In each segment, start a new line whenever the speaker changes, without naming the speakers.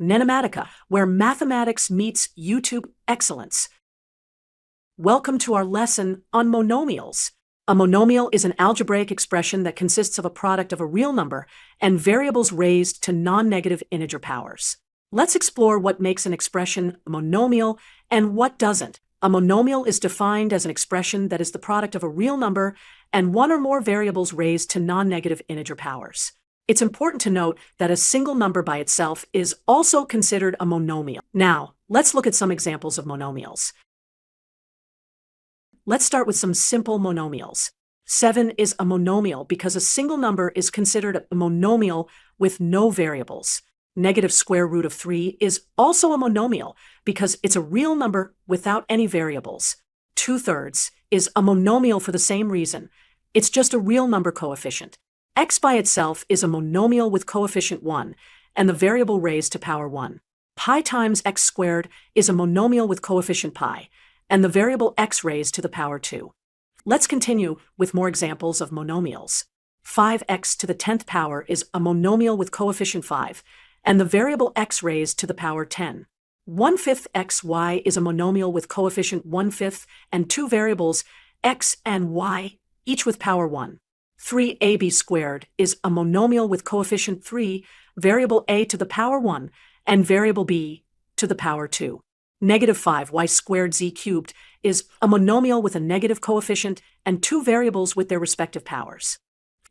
NENOMATICA, where mathematics meets YouTube excellence. Welcome to our lesson on monomials. A monomial is an algebraic expression that consists of a product of a real number and variables raised to non-negative integer powers. Let's explore what makes an expression a monomial and what doesn't. A monomial is defined as an expression that is the product of a real number and one or more variables raised to non-negative integer powers. It's important to note that a single number by itself is also considered a monomial. Now, let's look at some examples of monomials. Let's start with some simple monomials. 7 is a monomial because a single number is considered a monomial with no variables. Negative square root of 3 is also a monomial because it's a real number without any variables. 2/3 is a monomial for the same reason. It's just a real number coefficient. X by itself is a monomial with coefficient 1 and the variable raised to power 1. Pi times x squared is a monomial with coefficient pi and the variable x raised to the power 2. Let's continue with more examples of monomials. 5x to the 10th power is a monomial with coefficient 5 and the variable x raised to the power 10. 1/5 xy is a monomial with coefficient 1/5 and two variables x and y, each with power 1. 3ab squared is a monomial with coefficient 3, variable a to the power 1, and variable b to the power 2. Negative 5y squared z cubed is a monomial with a negative coefficient and two variables with their respective powers.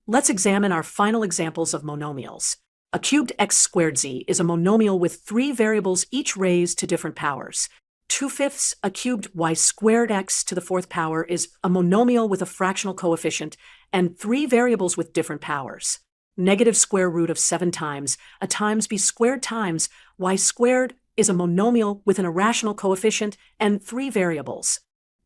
Let's examine our final examples of monomials. A cubed x squared z is a monomial with three variables each raised to different powers. 2/5 a cubed y squared x to the 4th power is a monomial with a fractional coefficient and three variables with different powers. Negative square root of 7 times a times b squared times y squared is a monomial with an irrational coefficient and three variables.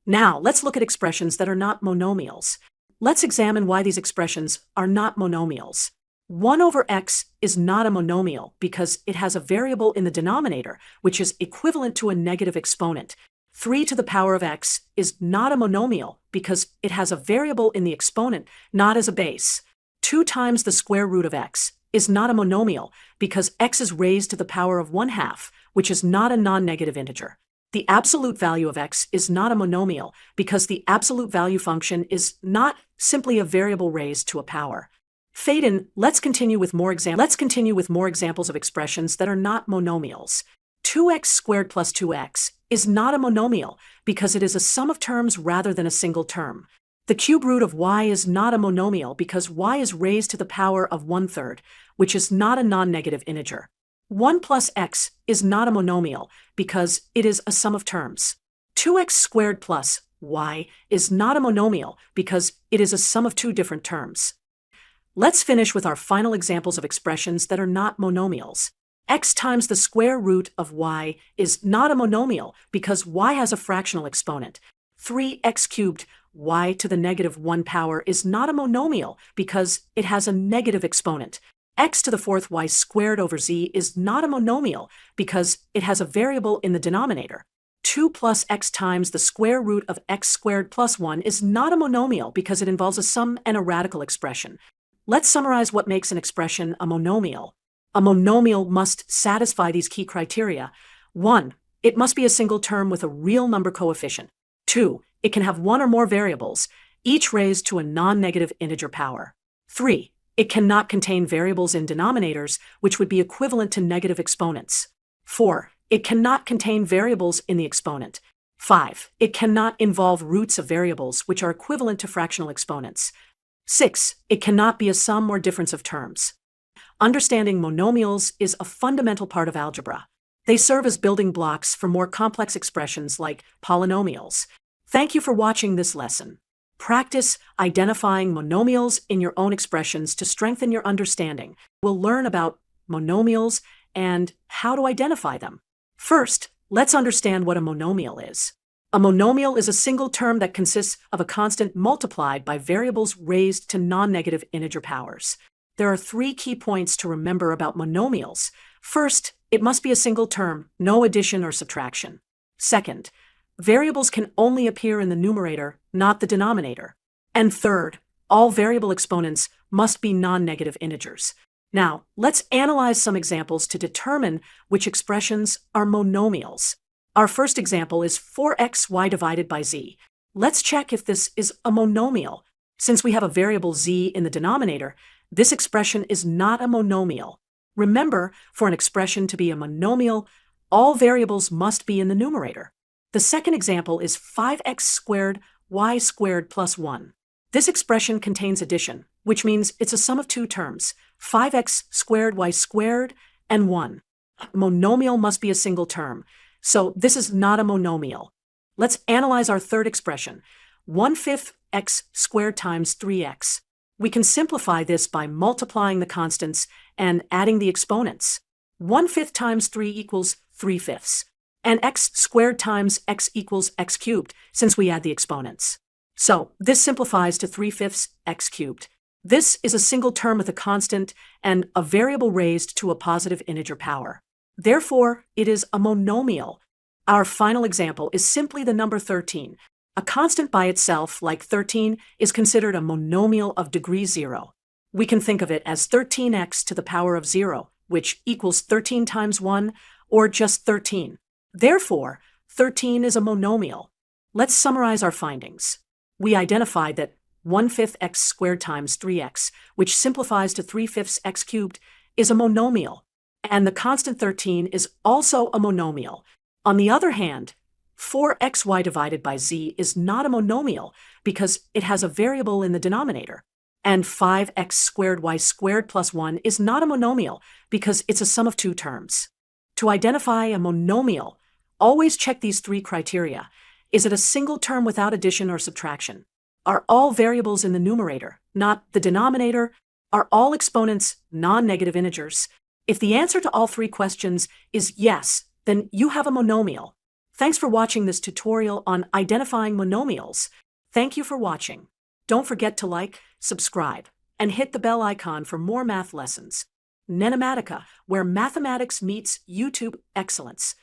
Now, let's look at expressions that are not monomials. Let's examine why these expressions are not monomials. 1/x is not a monomial because it has a variable in the denominator, which is equivalent to a negative exponent. 3 to the power of x is not a monomial because it has a variable in the exponent, not as a base. 2 times the square root of x is not a monomial because x is raised to the power of 1/2, which is not a non-negative integer. The absolute value of x is not a monomial because the absolute value function is not simply a variable raised to a power. Let's continue with more examples of expressions that are not monomials. 2x squared plus 2x is not a monomial because it is a sum of terms rather than a single term. The cube root of y is not a monomial because y is raised to the power of 1/3, which is not a non-negative integer. 1 plus x is not a monomial because it is a sum of terms. 2x squared plus y is not a monomial because it is a sum of two different terms. Let's finish with our final examples of expressions that are not monomials. X times the square root of y is not a monomial because y has a fractional exponent. 3x cubed y to the negative 1 power is not a monomial because it has a negative exponent. X to the 4th y squared over z is not a monomial because it has a variable in the denominator. 2 plus x times the square root of x squared plus 1 is not a monomial because it involves a sum and a radical expression. Let's summarize what makes an expression a monomial. A monomial must satisfy these key criteria. 1. It must be a single term with a real number coefficient. 2. It can have one or more variables, each raised to a non-negative integer power. 3. It cannot contain variables in denominators, which would be equivalent to negative exponents. 4. It cannot contain variables in the exponent. 5. It cannot involve roots of variables, which are equivalent to fractional exponents. 6. It cannot be a sum or difference of terms. Understanding monomials is a fundamental part of algebra. They serve as building blocks for more complex expressions like polynomials. Thank you for watching this lesson. Practice identifying monomials in your own expressions to strengthen your understanding. We'll learn about monomials and how to identify them. First, let's understand what a monomial is. A monomial is a single term that consists of a constant multiplied by variables raised to non-negative integer powers. There are 3 key points to remember about monomials. First, it must be a single term, no addition or subtraction. Second, variables can only appear in the numerator, not the denominator. And third, all variable exponents must be non-negative integers. Now, let's analyze some examples to determine which expressions are monomials. Our first example is 4xy divided by z. Let's check if this is a monomial. Since we have a variable z in the denominator, this expression is not a monomial. Remember, for an expression to be a monomial, all variables must be in the numerator. The second example is 5x squared y squared plus 1. This expression contains addition, which means it's a sum of two terms, 5x squared y squared and 1. Monomial must be a single term, so this is not a monomial. Let's analyze our third expression, 1/5 x squared times 3x. We can simplify this by multiplying the constants and adding the exponents. 1/5 times 3 equals 3/5, and x squared times x equals x cubed, since we add the exponents. So this simplifies to 3/5 x cubed. This is a single term with a constant and a variable raised to a positive integer power. Therefore, it is a monomial. Our final example is simply the number 13. A constant by itself, like 13, is considered a monomial of degree 0. We can think of it as 13x to the power of 0, which equals 13 times 1, or just 13. Therefore, 13 is a monomial. Let's summarize our findings. We identified that 1/5 x squared times 3x, which simplifies to 3/5 x cubed, is a monomial, and the constant 13 is also a monomial. On the other hand, 4xy divided by z is not a monomial because it has a variable in the denominator, and 5x squared y squared plus 1 is not a monomial because it's a sum of two terms. To identify a monomial, always check these three criteria. Is it a single term without addition or subtraction? Are all variables in the numerator, not the denominator? Are all exponents non-negative integers? If the answer to all three questions is yes, then you have a monomial. Thanks for watching this tutorial on identifying monomials. Thank you for watching. Don't forget to like, subscribe, and hit the bell icon for more math lessons. NENOMATICA, where mathematics meets YouTube excellence.